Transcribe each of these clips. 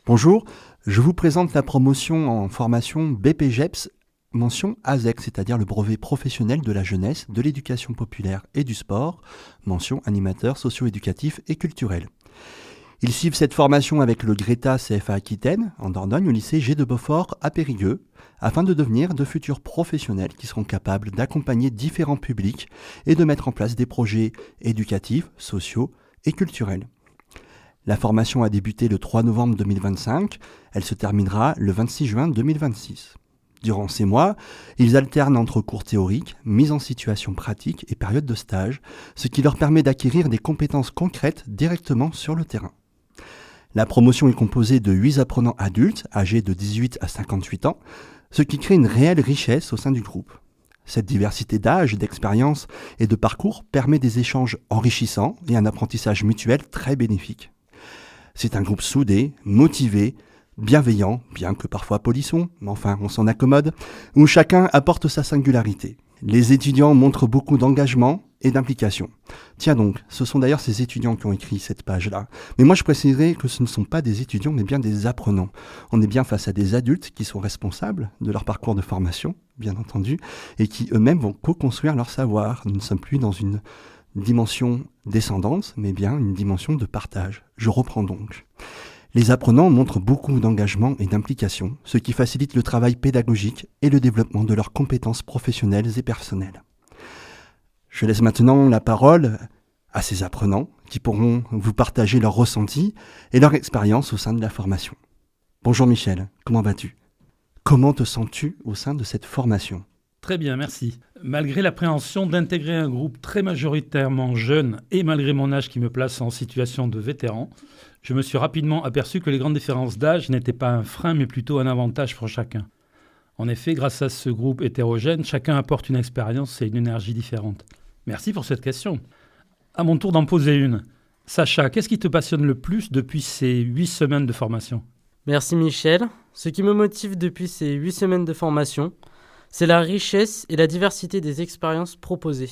Bonjour, je vous présente la promotion en formation BPGEPS, mention ASEC, c'est-à-dire le brevet professionnel de la jeunesse, de l'éducation populaire et du sport, mention animateur socio-éducatif et culturel. Ils suivent cette formation avec le Greta CFA Aquitaine, en Dordogne, au lycée G de Beaufort à Périgueux, afin de devenir de futurs professionnels qui seront capables d'accompagner différents publics et de mettre en place des projets éducatifs, sociaux et culturels. La formation a débuté le 3 novembre 2025, elle se terminera le 26 juin 2026. Durant ces mois, ils alternent entre cours théoriques, mise en situation pratique et période de stage, ce qui leur permet d'acquérir des compétences concrètes directement sur le terrain. La promotion est composée de 8 apprenants adultes, âgés de 18 à 58 ans, ce qui crée une réelle richesse au sein du groupe. Cette diversité d'âge, d'expérience et de parcours permet des échanges enrichissants et un apprentissage mutuel très bénéfique. C'est un groupe soudé, motivé, bienveillant, bien que parfois polisson, mais enfin on s'en accommode, où chacun apporte sa singularité. Les étudiants montrent beaucoup d'engagement et d'implication. Tiens donc, ce sont d'ailleurs ces étudiants qui ont écrit cette page-là. Mais moi je préciserai que ce ne sont pas des étudiants, mais bien des apprenants. On est bien face à des adultes qui sont responsables de leur parcours de formation, bien entendu, et qui eux-mêmes vont co-construire leur savoir. Nous ne sommes plus dans une dimension descendante, mais bien une dimension de partage. Je reprends donc. Les apprenants montrent beaucoup d'engagement et d'implication, ce qui facilite le travail pédagogique et le développement de leurs compétences professionnelles et personnelles. Je laisse maintenant la parole à ces apprenants qui pourront vous partager leurs ressentis et leur expérience au sein de la formation. Bonjour Michel, comment vas-tu ? Comment te sens-tu au sein de cette formation ? Très bien, merci. Malgré l'appréhension d'intégrer un groupe très majoritairement jeune et malgré mon âge qui me place en situation de vétéran, je me suis rapidement aperçu que les grandes différences d'âge n'étaient pas un frein mais plutôt un avantage pour chacun. En effet, grâce à ce groupe hétérogène, chacun apporte une expérience et une énergie différente. Merci pour cette question. À mon tour d'en poser une. Sacha, qu'est-ce qui te passionne le plus depuis ces 8 semaines de formation ? Merci Michel. Ce qui me motive depuis ces 8 semaines de formation, c'est la richesse et la diversité des expériences proposées,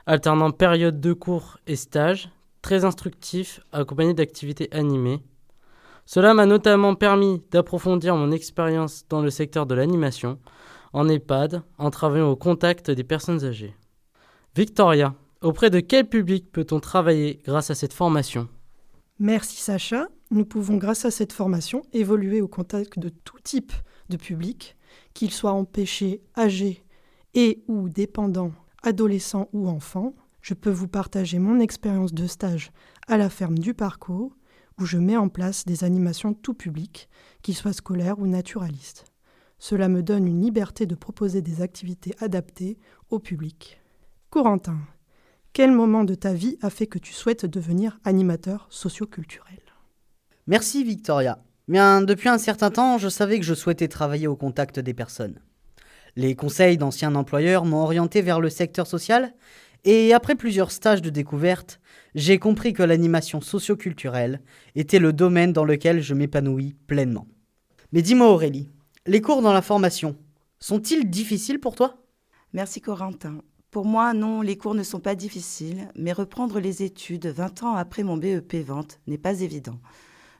alternant périodes de cours et stages, très instructifs, accompagnés d'activités animées. Cela m'a notamment permis d'approfondir mon expérience dans le secteur de l'animation, en EHPAD, en travaillant au contact des personnes âgées. Victoria, auprès de quel public peut-on travailler grâce à cette formation ? Merci Sacha. Nous pouvons, grâce à cette formation, évoluer au contact de tout type de public, qu'ils soient empêchés, âgés et ou dépendants, adolescents ou enfants. Je peux vous partager mon expérience de stage à la ferme du Parcours, où je mets en place des animations tout public, qu'ils soient scolaires ou naturalistes. Cela me donne une liberté de proposer des activités adaptées au public. Corentin, quel moment de ta vie a fait que tu souhaites devenir animateur socio-culturel ? Merci Victoria. Bien, depuis un certain temps, je savais que je souhaitais travailler au contact des personnes. Les conseils d'anciens employeurs m'ont orienté vers le secteur social et après plusieurs stages de découverte, j'ai compris que l'animation socio-culturelle était le domaine dans lequel je m'épanouis pleinement. Mais dis-moi Aurélie, les cours dans la formation, sont-ils difficiles pour toi ? Merci Corentin. Pour moi, non, les cours ne sont pas difficiles, mais reprendre les études 20 ans après mon BEP Vente n'est pas évident.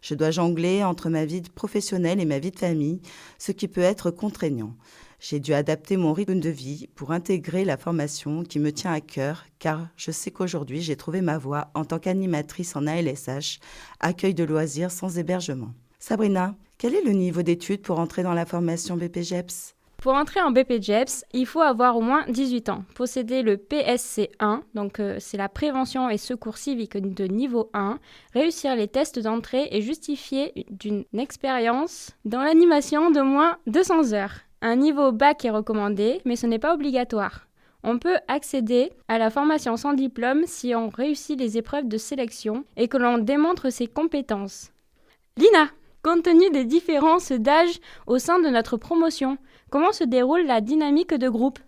Je dois jongler entre ma vie professionnelle et ma vie de famille, ce qui peut être contraignant. J'ai dû adapter mon rythme de vie pour intégrer la formation qui me tient à cœur, car je sais qu'aujourd'hui, j'ai trouvé ma voie en tant qu'animatrice en ALSH, accueil de loisirs sans hébergement. Sabrina, quel est le niveau d'études pour entrer dans la formation BPGEPS ? Pour entrer en BPGEPS, il faut avoir au moins 18 ans, posséder le PSC 1, donc c'est la prévention et secours civique de niveau 1, réussir les tests d'entrée et justifier d'une expérience dans l'animation d'au moins 200 heures. Un niveau bac est recommandé, mais ce n'est pas obligatoire. On peut accéder à la formation sans diplôme si on réussit les épreuves de sélection et que l'on démontre ses compétences. Lina, compte tenu des différences d'âge au sein de notre promotion, comment se déroule la dynamique de groupe ?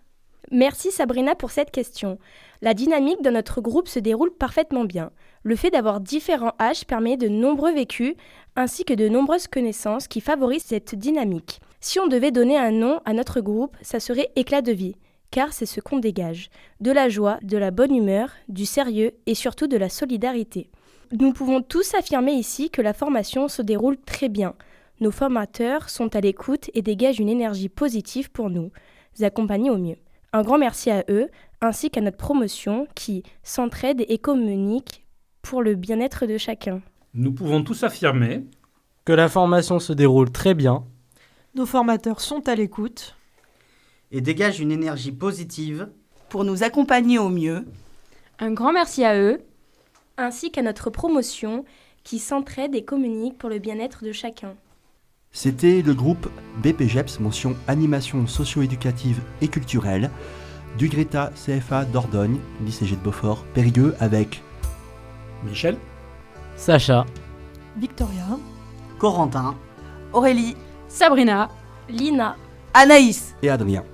Merci Sabrina pour cette question. La dynamique de notre groupe se déroule parfaitement bien. Le fait d'avoir différents âges permet de nombreux vécus ainsi que de nombreuses connaissances qui favorisent cette dynamique. Si on devait donner un nom à notre groupe, ça serait éclat de vie, car c'est ce qu'on dégage. De la joie, de la bonne humeur, du sérieux et surtout de la solidarité. Nous pouvons tous affirmer ici que la formation se déroule très bien. Nos formateurs sont à l'écoute et dégagent une énergie positive pour nous accompagner au mieux. Un grand merci à eux, ainsi qu'à notre promotion qui s'entraide et communique pour le bien-être de chacun. Nous pouvons tous affirmer Que la formation se déroule très bien. Nos formateurs sont à l'écoute. Et dégage une énergie positive. Pour nous accompagner au mieux. Un grand merci à eux. Ainsi qu'à notre promotion qui s'entraide et communique pour le bien-être de chacun. C'était le groupe BPGEPS, mention animation socio-éducative et culturelle, du Greta CFA Dordogne, lycée G de Beaufort, Périgueux, avec Michel, Sacha, Victoria, Corentin. Aurélie, Sabrina, Lina. Anaïs. et Adrien.